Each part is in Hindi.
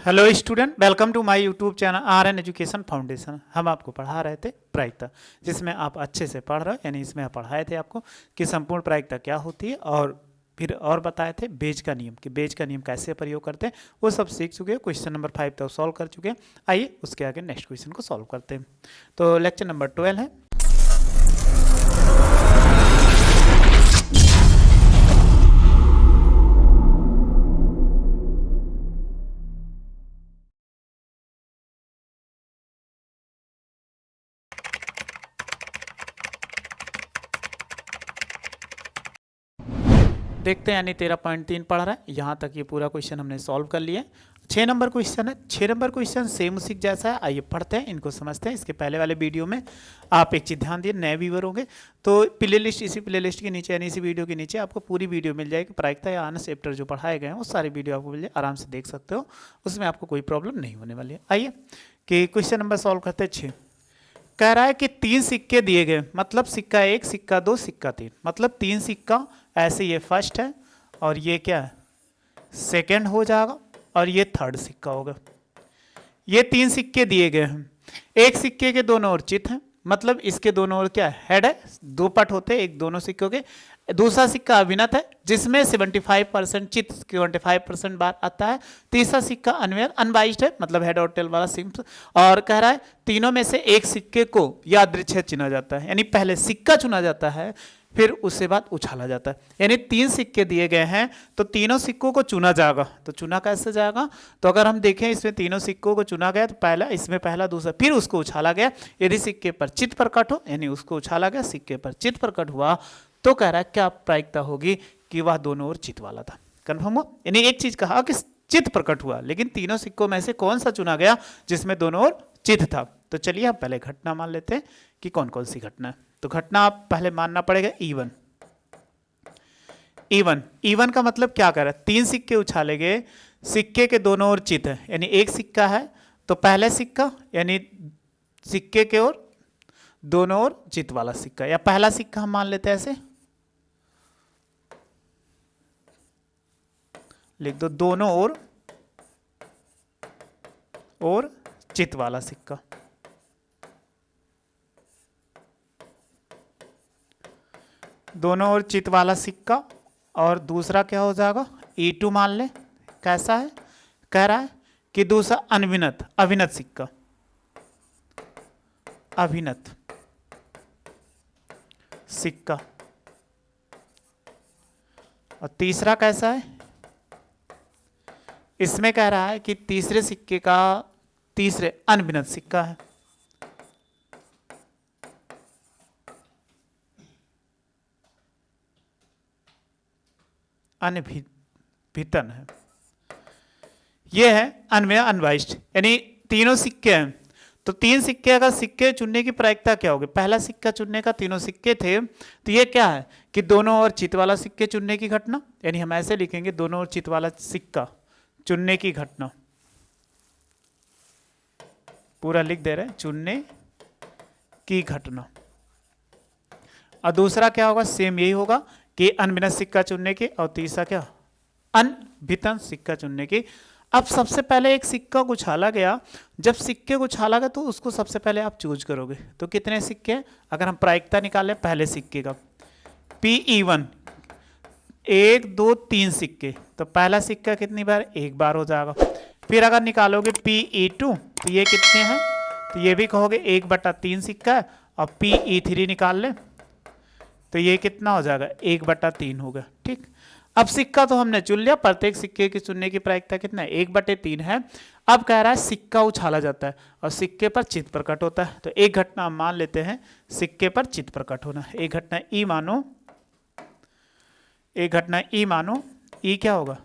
Hello student, welcome to my YouTube channel R N education foundation. हम आपको पढ़ा रहे थे प्रायिकता, जिसमें आप अच्छे से पढ़ रहे हो, यानी इसमें पढ़ाए थे आपको कि संपूर्ण प्रायिकता क्या होती है, और फिर और बताए थे बेज का नियम कि बेज का नियम कैसे प्रयोग करते हैं। वो सब सीख चुके हैं। क्वेश्चन नंबर 5 तो सॉल्व कर चुके हैं। आइए उसके आगे नेक्स्ट क्वेश्चन को सॉल्व करते हैं। तो लेक्चर नंबर 12 है। देखते हैं, यानी 13.3 पढ़ रहा है। यहाँ तक ये पूरा क्वेश्चन हमने सॉल्व कर लिया। 6 नंबर क्वेश्चन है। 6 नंबर क्वेश्चन सेम उसी जैसा है। आइए पढ़ते हैं, इनको समझते हैं। इसके पहले वाले वीडियो में आप एक चीज़ ध्यान दिए, नए व्यूअर होंगे तो प्ले लिस्ट, इसी प्ले लिस्ट के नीचे यानी इसी वीडियो के नीचे आपको पूरी वीडियो मिल जाएगी। प्रायिकता या अन्य चैप्टर जो पढ़ाए गए हैं वो सारी वीडियो आपको मिल जाए, आराम से देख सकते हो। उसमें आपको कोई प्रॉब्लम नहीं होने वाली है। आइए कि क्वेश्चन नंबर सॉल्व करते हैं। 6 कह रहा है कि 3 सिक्के दिए गए, मतलब सिक्का 1, सिक्का 2, सिक्का 3, मतलब 3 सिक्का ऐसे, ये फर्स्ट है और ये क्या है, सेकंड हो जाएगा, और ये थर्ड सिक्का होगा। ये 3 सिक्के दिए गए हैं। एक सिक्के के दोनों ओर चित हैं, मतलब इसके दोनों ओर क्या है, हेड है। 2 पट होते हैं एक दोनों सिक्कों के। दूसरा सिक्का अभिनत है, जिसमें 75% चित 25% बार आता है। तीसरा सिक्का अनबाइज्ड है, मतलब हेड और टेल वाला सिम्स। और कह रहा है तीनों में से एक सिक्के को यादृच्छिक चुना जाता है, यानी पहले सिक्का चुना जाता है, फिर उसके बाद उछाला जाता है। यानी 3 सिक्के दिए गए हैं तो तीनों सिक्कों को चुना जाएगा। तो चुना कैसे जाएगा, तो अगर हम देखें इसमें तीनों सिक्कों को चुना गया तो पहला, इसमें पहला, दूसरा, फिर उसको उछाला गया। यदि सिक्के पर चित प्रकट हो, यानी उसको उछाला गया, सिक्के पर चित प्रकट हुआ, तो कह रहा है क्या प्रायिकता होगी कि वह दोनों ओर चित वाला था। कन्फर्म हो, यानी एक चीज कहा कि चित प्रकट हुआ, लेकिन तीनों सिक्कों में से कौन सा चुना गया जिसमें दोनों ओर चित था। तो चलिए हम पहले घटना मान लेते हैं कि कौन कौन सी घटना है। तो घटना आप पहले मानना पड़ेगा E1। E1 का मतलब क्या कर रहा है, 3 सिक्के उछाले गए, सिक्के के दोनों ओर चित है, यानी एक सिक्का है तो पहले सिक्का, यानी सिक्के के ओर दोनों ओर चित वाला सिक्का, या पहला सिक्का हम मान लेते हैं, ऐसे लिख दो, दोनों ओर चित वाला सिक्का। दोनों ओर चित वाला सिक्का। और दूसरा क्या हो जाएगा, E2 मान ले। कैसा है, कह रहा है कि दूसरा अभिनत सिक्का, अभिनत सिक्का। और तीसरा कैसा है, इसमें कह रहा है कि तीसरे सिक्के का तीसरे अनभिनत सिक्का है। अनभितन है, ये है अनबाइज्ड, यानी तीनों सिक्के हैं। तो 3 सिक्के, अगर सिक्के चुनने की प्रायिकता क्या होगी, पहला सिक्का चुनने का, तीनों सिक्के थे तो ये क्या है कि दोनों ओर चित वाला सिक्के चुनने की घटना, यानी हम ऐसे लिखेंगे, दोनों ओर चित वाला सिक्का चुनने की घटना, पूरा लिख दे रहे हैं, चुनने की घटना। और दूसरा क्या होगा, सेम यही होगा कि अनभिनत सिक्का चुनने की, और तीसरा क्या, अनभितन सिक्का चुनने की। अब सबसे पहले एक सिक्का को उछाला गया, जब सिक्के को उछाला गया तो उसको सबसे पहले आप चूज करोगे। तो कितने सिक्के हैं, अगर हम प्रायिकता निकालें पहले सिक्के का, PE1 1 2 3 सिक्के, तो पहला सिक्का कितनी बार, एक बार हो जाएगा। फिर अगर निकालोगे PE2 तो ये कितने हैं, तो ये भी कहोगे 1/3 सिक्का है। और PE3 निकाल ले तो ये कितना हो जाएगा, 1/3 होगा। ठीक, अब सिक्का तो हमने चुन लिया, प्रत्येक सिक्के की चुनने की प्रायिकता कितना है, 1/3 है। अब कह रहा है सिक्का उछाला जाता है और सिक्के पर चित प्रकट होता है। तो एक घटना हम मान लेते हैं, सिक्के पर चित प्रकट होना। एक घटना E मानो, एक घटना E मानो, E क्या होगा,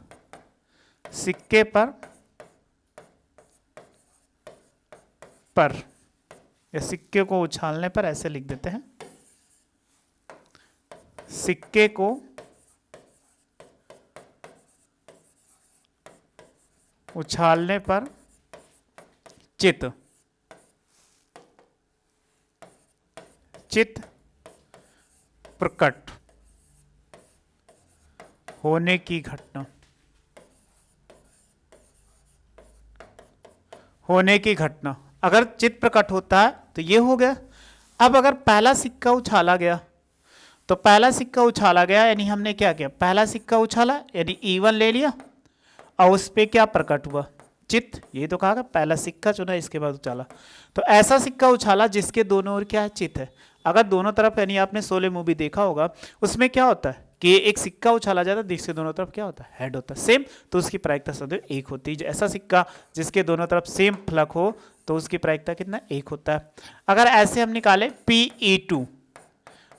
सिक्के पर या सिक्के को उछालने पर, ऐसे लिख देते हैं, सिक्के को उछालने पर चित प्रकट होने की घटना। होने की घटना। अगर चित्त प्रकट होता है तो ये हो गया। अब अगर पहला सिक्का उछाला गया तो पहला सिक्का उछाला गया यानी हमने क्या किया, पहला सिक्का उछाला यानी E1 ले लिया और उस पर क्या प्रकट हुआ, चित्त। ये तो कहा पहला सिक्का चुना इसके बाद उछाला, तो ऐसा सिक्का उछाला जिसके दोनों ओर क्या है, चित्त है। अगर दोनों तरफ, यानी आपने शोले मूवी देखा होगा, उसमें क्या होता है कि एक सिक्का उछाला जाता है जिसके दोनों तरफ क्या होता है, हेड होता है सेम, तो उसकी प्रायिकता सदैव एक होती है। ऐसा सिक्का जिसके दोनों तरफ सेम फलक हो तो उसकी प्रायिकता कितना, एक होता है। अगर ऐसे हम निकाले PE2,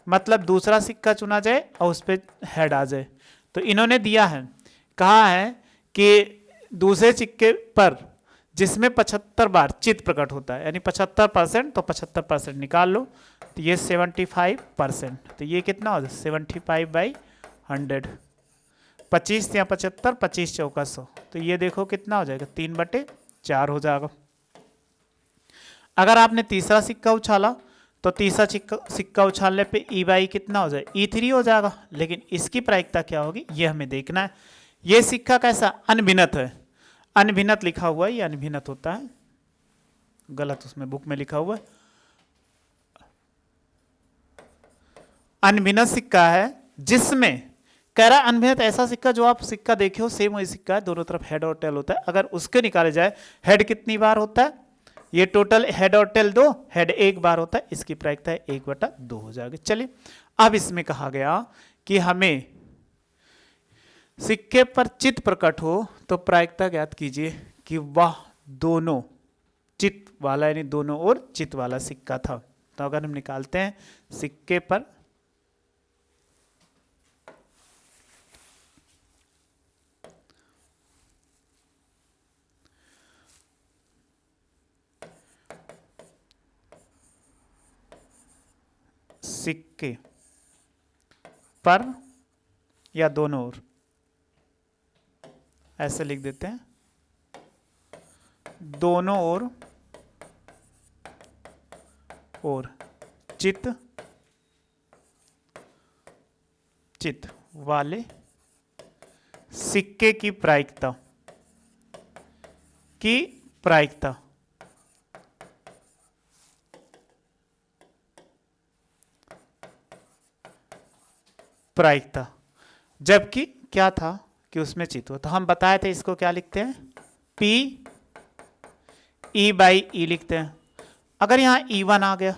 मतलब दूसरा सिक्का चुना जाए और उस पर हेड आ जाए, तो इन्होंने दिया है, कहा है कि दूसरे सिक्के पर जिसमें 75 बार चित्त प्रकट होता है, यानी 75%, तो 75% निकाल लो, तो ये 75%, तो ये कितना हो जाए 75/100, 25 या 75, 25 चौका 100, तो ये देखो कितना हो जाएगा 3/4 हो जाएगा। अगर आपने तीसरा सिक्का उछाला तो तीसरा सिक्का उछालने पे E/E कितना हो जाए, E3 हो जाएगा, लेकिन इसकी प्रायिकता क्या होगी ये हमें देखना है। ये सिक्का कैसा, अनभिन्नत है, अनभिन्नत लिखा हुआ है, ये अनभिन्नत होता है, गलत उसमें बुक में लिखा हुआ है, अनभिन्नत सिक्का है जिसमें कह रहा अनभिन्नत ऐसा सिक्का जो आप सिक्का देखे हो सेम वही सिक्का है, दोनों तरफ हेड और टेल होता है। अगर उसके निकाले जाए हेड कितनी बार होता है, ये टोटल हेड और टेल 2, हेड 1 बार होता है, इसकी प्रायिकता 1/2 हो जाएगी। चलिए अब इसमें कहा गया कि हमें सिक्के पर चित्त प्रकट हो तो प्रायिकता ज्ञात कीजिए कि वह दोनों चित्त वाला यानी दोनों ओर चित्त वाला सिक्का था। तो अगर हम निकालते हैं सिक्के पर सिक्के पर या दोनों ओर, ऐसे लिख देते हैं, दोनों ओर और चित्त वाले सिक्के की प्रायिकता जबकि क्या था कि उसमें चित्त हो, तो हम बताए थे इसको क्या लिखते हैं, PE/E लिखते हैं। अगर यहाँ E1 आ गया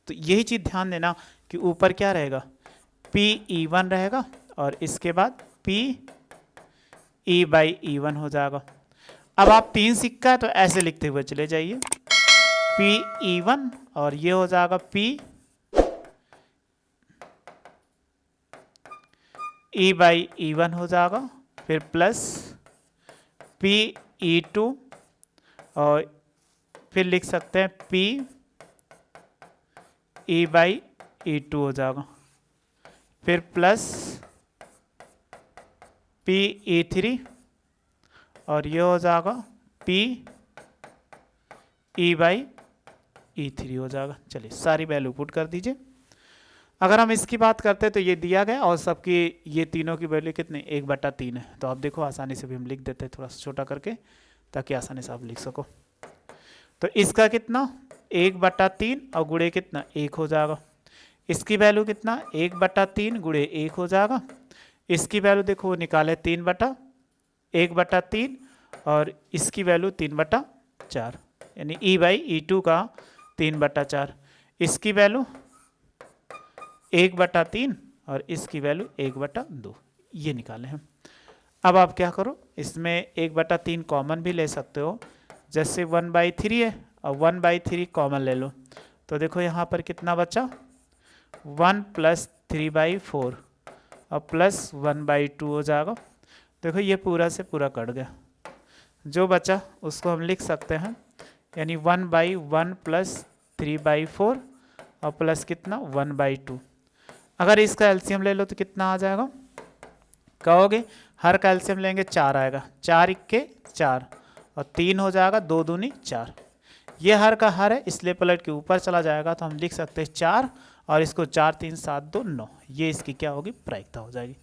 तो यही चीज ध्यान देना कि ऊपर क्या रहेगा, PE1 रहेगा और इसके बाद PE/E1 हो जाएगा। अब आप 3 सिक्का है तो ऐसे लिखते हुए चले जाइए, PE1 और ये हो जाएगा PE/E1 हो जाएगा, फिर प्लस PE2 और फिर लिख सकते हैं PE/E2 हो जाएगा, फिर प्लस PE3 और ये हो जाएगा PE/E3 हो जाएगा। चलिए सारी वैल्यू पुट कर दीजिए। अगर हम इसकी बात करते हैं तो ये दिया गया और सबकी ये तीनों की वैल्यू कितनी 1/3 है, तो आप देखो आसानी से भी हम लिख देते हैं थोड़ा सा छोटा करके ताकि आसानी से आप लिख सको। तो इसका कितना 1/3 और गुणे कितना 1 हो जाएगा, इसकी वैल्यू कितना 1/3 गुणे 1 हो जाएगा, इसकी वैल्यू देखो वो निकाले 1/3 और इसकी वैल्यू 3/4 यानी E/E2 का 3/4, इसकी वैल्यू 1/3 और इसकी वैल्यू 1/2, ये निकाले हैं। अब आप क्या करो, इसमें 1/3 कॉमन भी ले सकते हो, जैसे 1/3 है और 1/3 कॉमन ले लो, तो देखो यहाँ पर कितना बचा 1 + 3/4 और प्लस 1/2 हो जाएगा। देखो ये पूरा से पूरा कट गया, जो बचा उसको हम लिख सकते हैं यानी 1/1 + 3/4 और प्लस कितना 1/2। अगर इसका एलसीएम ले लो तो कितना आ जाएगा, कहोगे हर का एलसीएम लेंगे 4 आएगा, 4 × 4 और 3 हो जाएगा, 2 दूनी 4। ये हर का हर है इसलिए पलट के ऊपर चला जाएगा, तो हम लिख सकते हैं 4 और इसको 4 3 7 2 9, ये इसकी क्या होगी प्रायिकता हो जाएगी।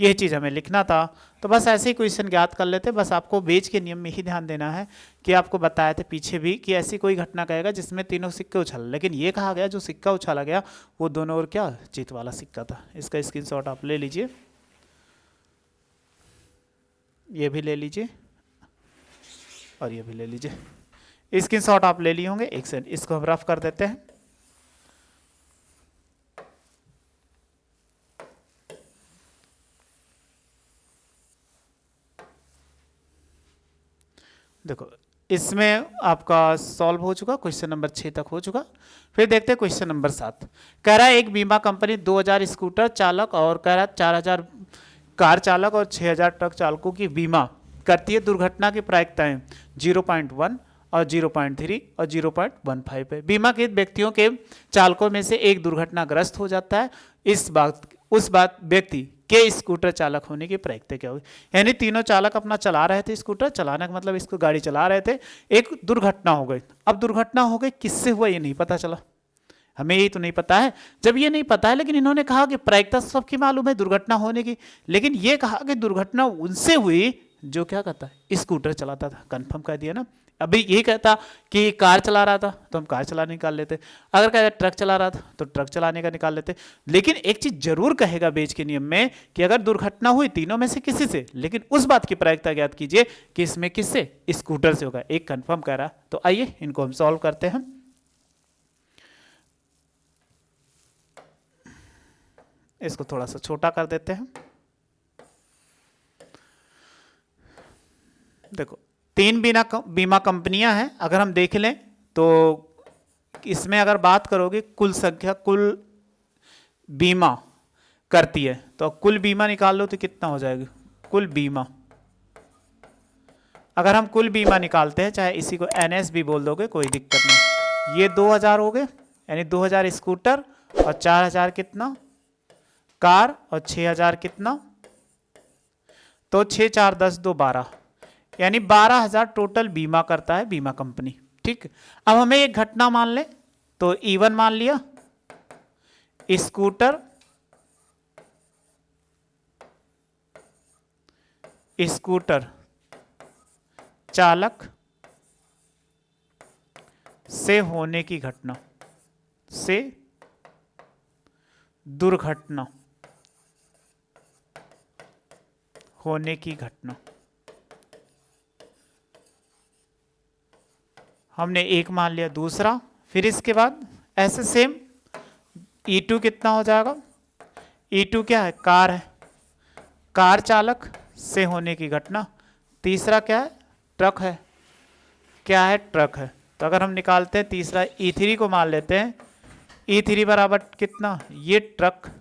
ये चीज़ हमें लिखना था। तो बस ऐसे ही क्वेश्चन ज्ञात कर लेते। बस आपको बेज के नियम में ही ध्यान देना है कि आपको बताए थे पीछे भी कि ऐसी कोई घटना कहेगा जिसमें तीनों सिक्के उछल, लेकिन ये कहा गया जो सिक्का उछाला गया वो दोनों ओर क्या जीत वाला सिक्का था। इसका स्क्रीनशॉट आप ले लीजिए, ये भी ले लीजिए और ये भी ले लीजिए। स्क्रीनशॉट आप ले लिए होंगे। एक सेकंड, इसको हम रफ कर देते हैं। देखो इसमें आपका सॉल्व हो चुका, क्वेश्चन नंबर 6 तक हो चुका। फिर देखते हैं क्वेश्चन नंबर 7। कह रहा है एक बीमा कंपनी 2000 स्कूटर चालक और कह रहा है 4000 कार चालक और 6000 ट्रक चालकों की बीमा करती है। दुर्घटना की प्रायिकताएं 0.1 और 0.3 और 0.15 है। बीमाकृत व्यक्तियों के चालकों में से एक दुर्घटनाग्रस्त हो जाता है। उस बात व्यक्ति के स्कूटर चालक होने की प्रायिकता क्या होगी। यानी तीनों चालक अपना चला रहे थे, स्कूटर चलाने का मतलब इसको गाड़ी चला रहे थे, एक दुर्घटना हो गई। अब दुर्घटना हो गई, किससे हुआ ये नहीं पता चला, हमें यही तो नहीं पता है। जब ये नहीं पता है, लेकिन इन्होंने कहा कि प्रायिकता सबकी मालूम है दुर्घटना होने की, लेकिन ये कहा कि दुर्घटना उनसे हुई जो क्या कहता है स्कूटर चलाता था। कंफर्म कर दिया ना। अभी ये कहता कि कार चला रहा था तो हम कार चलाने निकाल लेते, अगर कहता ट्रक चला रहा था तो ट्रक चलाने का निकाल लेते। लेकिन एक चीज जरूर कहेगा बेज के नियम में कि अगर दुर्घटना हुई तीनों में से किसी से, लेकिन उस बात की प्रायिकता ज्ञात कीजिए कि इसमें किससे, स्कूटर से होगा। एक कंफर्म कह रहा। तो आइए इनको हम सॉल्व करते हैं। इसको थोड़ा सा छोटा कर देते हैं। देखो 3 बीमा कंपनियां हैं। अगर हम देख लें तो इसमें अगर बात करोगे कुल संख्या, कुल बीमा करती है, तो कुल बीमा निकाल लो तो कितना हो जाएगा कुल बीमा। अगर हम कुल बीमा निकालते हैं, चाहे इसी को NS भी बोल दोगे कोई दिक्कत नहीं। ये 2000 हो गए, यानी 2000 स्कूटर और 4000 कितना कार और 6000 कितना, तो 6 4 10 2 12, यानी 12000 टोटल बीमा करता है बीमा कंपनी। ठीक, अब हमें एक घटना मान ले तो E1 मान लिया, स्कूटर चालक से होने की घटना, से दुर्घटना होने की घटना, हमने एक मान लिया। दूसरा, फिर इसके बाद ऐसे सेम E2 कितना हो जाएगा। E2 क्या है, कार है, कार चालक से होने की घटना। तीसरा क्या है, ट्रक है, क्या है, ट्रक है। तो अगर हम निकालते हैं तीसरा E3 को मान लेते हैं, E3 बराबर कितना, ये ट्रक।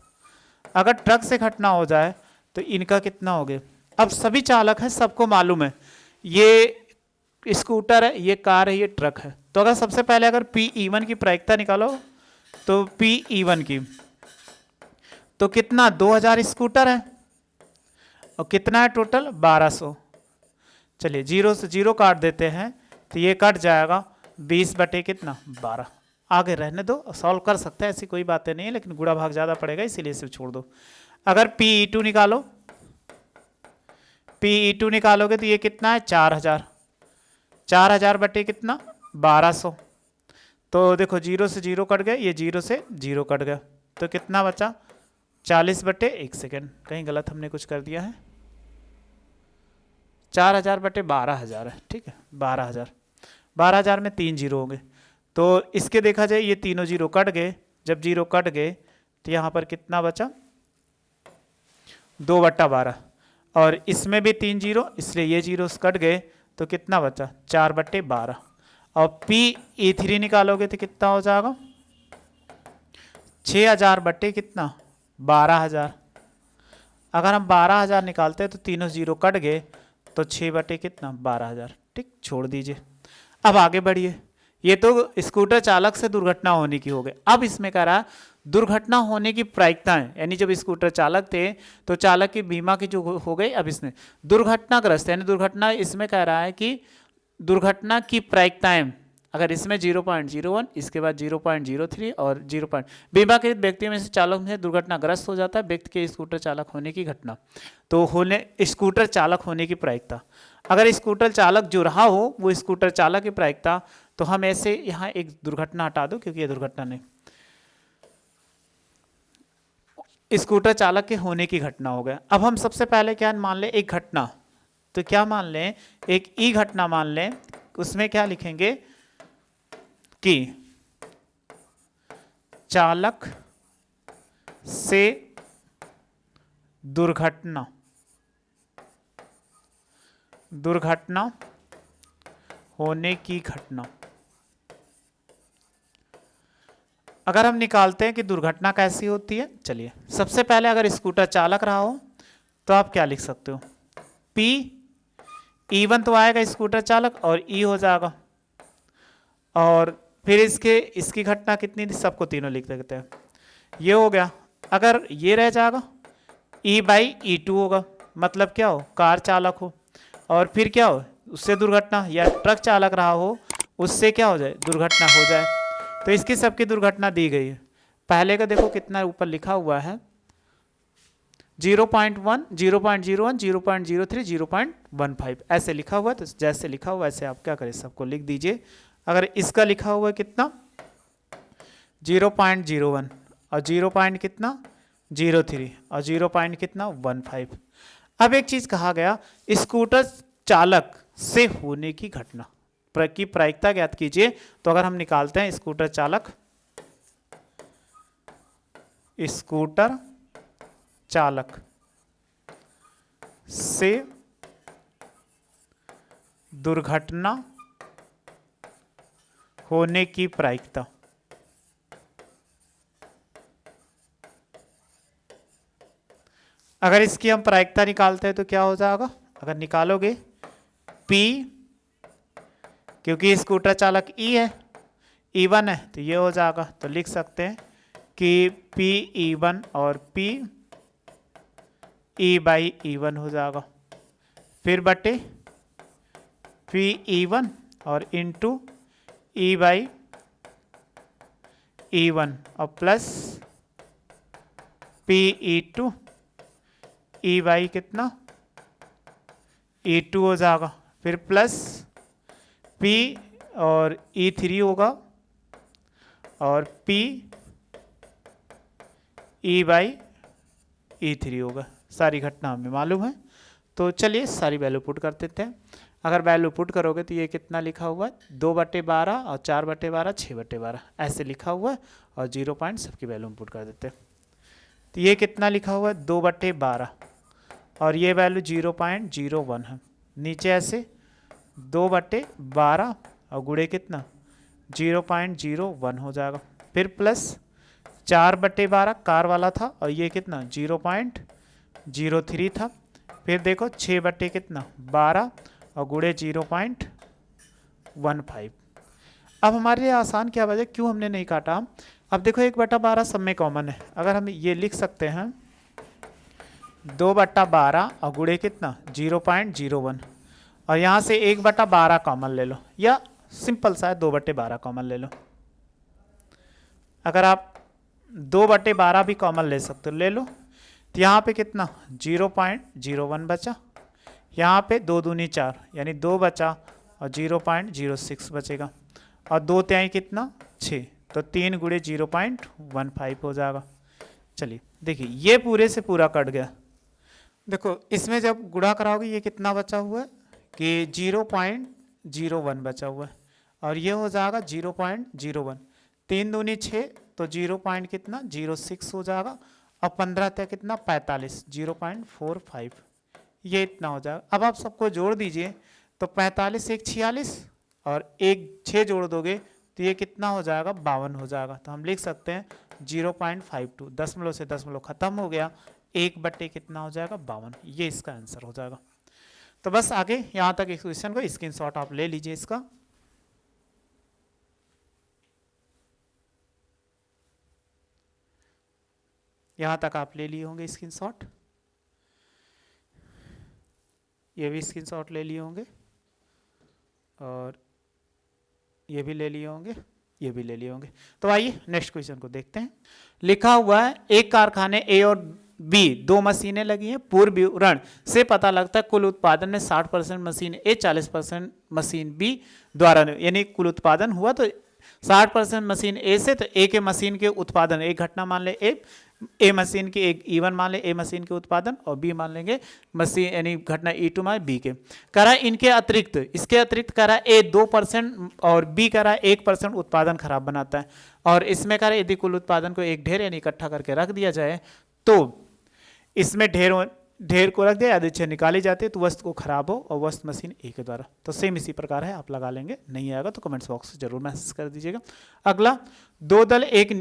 अगर ट्रक से घटना हो जाए तो इनका कितना हो गया। अब सभी चालक हैं, सबको मालूम है ये स्कूटर है, ये कार है, ये ट्रक है। तो अगर सबसे पहले अगर PE1 की प्रायिकता निकालो तो PE1 की तो कितना 2000 स्कूटर है और कितना है टोटल 1200। चलिए 0 से 0 काट देते हैं तो ये कट जाएगा 20 बटे कितना 12। आगे रहने दो, सॉल्व कर सकते हैं, ऐसी कोई बातें नहीं है, लेकिन गुणा भाग ज़्यादा पड़ेगा इसीलिए इसे छोड़ दो। अगर PE2 निकालो, PE2 निकालोगे तो ये कितना है 4000, 4000 बटे कितना 1200। तो देखो 0 से 0 कट गए, ये 0 से 0 कट गया, तो कितना बचा 40 बटे 1 सेकेंड। कहीं गलत हमने कुछ कर दिया है, 4000 बटे 12000 है। ठीक है, 12000 में 3 जीरो होंगे, तो इसके देखा जाए ये तीनों जीरो कट गए। जब जीरो कट गए तो यहाँ पर कितना बचा 2/12, और इसमें भी 3 जीरो, इसलिए ये जीरो कट गए तो कितना बचा 4/12। और PE3 निकालोगे तो कितना हो जाएगा 6000 बटे कितना 12000। अगर हम 12000 निकालते हैं तो तीनों जीरो कट गए तो 6 बटे कितना 12000। ठीक, छोड़ दीजिए। अब आगे बढ़िए, ये तो स्कूटर चालक से दुर्घटना होने की हो गई। अब इसमें कह रहा दुर्घटना होने की प्रायिकताएं, यानी जब स्कूटर चालक थे तो चालक की बीमा की जो हो गई, अब इसमें दुर्घटनाग्रस्त, यानी दुर्घटना, इसमें कह रहा है कि दुर्घटना की प्रायिकताएं अगर इसमें 0.01, इसके बाद 0.03 और 0. बीमाकृत व्यक्तियों में से चालक में दुर्घटनाग्रस्त हो जाता है व्यक्ति के स्कूटर चालक होने की घटना। तो स्कूटर चालक होने की प्रायिकता, अगर स्कूटर चालक जो रहा हो वो स्कूटर चालक की प्रायिकता, तो हम ऐसे यहाँ एक दुर्घटना हटा दो क्योंकि ये दुर्घटना नहीं, स्कूटर चालक के होने की घटना हो गया। अब हम सबसे पहले क्या मान लें, एक घटना, तो क्या मान लें, एक ई घटना मान लें, उसमें क्या लिखेंगे कि चालक से दुर्घटना होने की घटना। अगर हम निकालते हैं कि दुर्घटना कैसी होती है, चलिए सबसे पहले अगर स्कूटर चालक रहा हो तो आप क्या लिख सकते हो, P E1 तो आएगा स्कूटर चालक और E हो जाएगा, और फिर इसकी घटना कितनी थी, सबको तीनों लिख देते हैं, ये हो गया। अगर ये रह जाएगा E/E2 होगा, मतलब क्या हो, कार चालक हो, और फिर क्या हो उससे दुर्घटना, या ट्रक चालक रहा हो उससे क्या हो जाए, दुर्घटना हो जाए। तो इसकी सबकी दुर्घटना दी गई है। पहले का देखो कितना ऊपर लिखा हुआ है, 0.1, 0.01, 0.03, 0.15 ऐसे लिखा हुआ है। तो जैसे लिखा हुआ ऐसे आप क्या करें, सबको लिख दीजिए। अगर इसका लिखा हुआ है कितना 0.01 और 0. कितना 03 और 0. कितना 15। अब एक चीज कहा गया, स्कूटर चालक से होने की घटना की प्रायिकता ज्ञात कीजिए। तो अगर हम निकालते हैं स्कूटर चालक से दुर्घटना होने की प्रायिकता, अगर इसकी हम प्रायिकता निकालते हैं तो क्या हो जाएगा, अगर निकालोगे P, क्योंकि स्कूटर चालक E है, E1 है, तो ये हो जाएगा। तो लिख सकते हैं कि P/E1 और P E/E1 हो जाएगा, फिर बटे P/E1 और इंटू E/E1 और प्लस P/E2 E/ कितना E2 हो जाएगा, फिर प्लस P और E3 होगा और P E/E3 होगा। सारी घटना हमें मालूम है। तो चलिए सारी वैल्यू पुट कर देते हैं। अगर वैल्यू पुट करोगे तो ये कितना लिखा हुआ है, 2/12 और 4/12, 6/12 ऐसे लिखा हुआ है, और 0 पॉइंट सबकी वैल्यू हम पुट कर देते हैं। तो ये कितना लिखा हुआ है 2/12 और ये वैल्यू 0.01 है। नीचे ऐसे 2/12 और गुणे कितना 0.01 हो जाएगा, फिर प्लस 4/12 कार वाला था और ये कितना 0.03 था, फिर देखो 6/12 और गुणे 0.15। अब हमारे लिए आसान क्या वजह क्यों हमने नहीं काटा। अब देखो 1/12 सब में कॉमन है, अगर हम ये लिख सकते हैं 2/12 और गुणे कितना 0.01 और यहाँ से 1/12 कॉमन ले लो, या सिंपल सा है 2/12 कॉमन ले लो। अगर आप 2/12 भी कॉमन ले सकते हो ले लो, तो यहाँ पे कितना 0.01 बचा, यहाँ पे 2 दूनी 4 यानी 2 बचा और 0.06 बचेगा, और 2 त्याई कितना 6, तो 3 गुणे 0.15 हो जाएगा। चलिए देखिए ये पूरे से पूरा कट गया। देखो इसमें जब गुणा कराओगे ये कितना बचा हुआ है कि 0.01 बचा हुआ है, और ये हो जाएगा 0.01, 3 दूनी 6 तो 0. कितना 06 हो जाएगा, और 15 तक कितना 45, 0.45 ये इतना हो जाएगा। अब आप सबको जोड़ दीजिए तो 45 1 46 और 1 6 जोड़ दोगे तो ये कितना हो जाएगा 52 हो जाएगा। तो हम लिख सकते हैं 0.52, दशमलव से दशमलव खत्म हो गया, 1/, कितना हो जाएगा 52, ये इसका आंसर हो जाएगा। तो बस आगे यहाँ तक इस क्वेश्चन को स्क्रीनशॉट आप ले लीजिए इसका। यहाँ तक आप ले लिए होंगे स्क्रीनशॉट, ये भी स्क्रीनशॉट ले लिए होंगे, और ये भी ले लिए होंगे, ये भी ले लिए होंगे। तो आइए नेक्स्ट क्वेश्चन को देखते हैं। लिखा हुआ है एक कारखाने ए और बी 2 मशीनें लगी हैं। पूर्व विवरण से पता लगता है कुल उत्पादन में 60% मशीन ए 40% मशीन बी द्वारा, यानी कुल उत्पादन हुआ तो 60% मशीन ए से, तो ए के मशीन के उत्पादन, एक घटना मान ले ए मशीन की एक E1 मान ले ए मशीन के उत्पादन, और बी मान लेंगे मशीन यानी घटना E2 मान बी के। कह रहा है इनके अतिरिक्त, इसके अतिरिक्त कह रहा है ए 2% और बी कह रहा है 1% उत्पादन खराब बनाता है। और इसमें कह रहा है यदि कुल उत्पादन को एक ढेर यानी इकट्ठा करके रख दिया जाए तो इसमें ढेर को रख दिया, यदि निकाली जाती है तो वस्तु को खराब हो और वस्तु मशीन ए के द्वारा। तो सेम इसी प्रकार है, आप लगा लेंगे। नहीं आएगा तो कमेंट्स बॉक्स में जरूर मैसेज कर दीजिएगा। अगला, 2 दल एक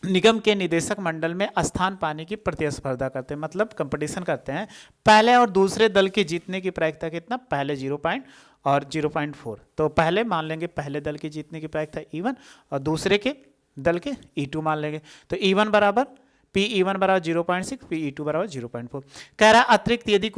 निगम के निदेशक मंडल में स्थान पाने की प्रतिस्पर्धा करते हैं, मतलब कंपटीशन करते हैं। पहले और दूसरे दल के जीतने की प्रायिकता कितना, पहले 0 और 0.4। तो पहले मान लेंगे पहले दल के जीतने की प्रायिकता E1 और दूसरे के दल के E2 मान लेंगे। तो E1 बराबर PE1 बराबर 0.6, PE2 बराबर 0.4। कह रहा अतिरिक्त यदि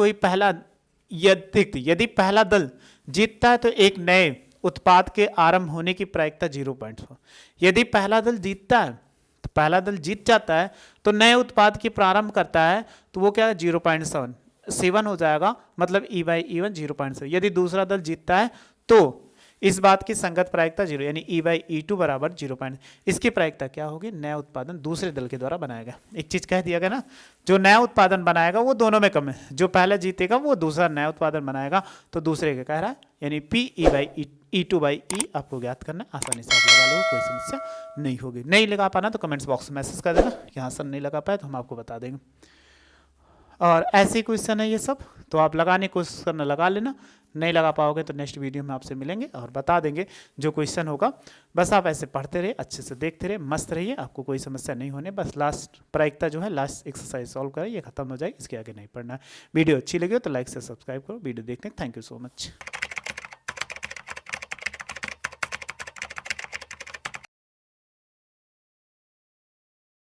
पहला दल जीतता है तो एक नए उत्पाद के आरंभ होने की प्रायिकता 0.4। यदि पहला दल जीतता है तो पहला दल जीत जाता है तो नए उत्पाद की प्रारंभ करता है तो वो क्या है 0.7 हो जाएगा, मतलब E/E1 0.7। यदि दूसरा दल जीतता है तो इस बात की संगत प्रायिकता 0 यानी E/E2 बराबर 0. इसकी प्रायिकता क्या होगी, नया उत्पादन दूसरे दल के द्वारा बनाएगा। एक चीज कह दिया गया ना, जो नया उत्पादन बनाएगा वो दोनों में कम है, जो पहले जीतेगा वो दूसरा नया उत्पादन बनाएगा तो दूसरे के कह रहा है, यानी PE/E2/E आपको ज्ञात करना, आसानी से आप लगा लो, कोई समस्या नहीं होगी। नहीं लगा पाना तो कमेंट्स बॉक्स में मैसेज कर देना, यहाँ सर नहीं लगा पाए तो हम आपको बता देंगे। और ऐसे क्वेश्चन है ये सब, तो आप लगाने की कोशिश करना, लगा लेना। नहीं लगा पाओगे तो नेक्स्ट वीडियो में आपसे मिलेंगे और बता देंगे जो क्वेश्चन होगा। बस आप ऐसे पढ़ते रहिए, अच्छे से देखते रहिए, मस्त रहिए, आपको कोई समस्या नहीं होने। बस लास्ट प्रायिकता जो है, लास्ट एक्सरसाइज सॉल्व करें, ये खत्म हो जाएगी, इसके आगे नहीं पढ़ना है। वीडियो अच्छी लगी हो तो लाइक से सब्सक्राइब करो। वीडियो देखने थैंक यू सो मच।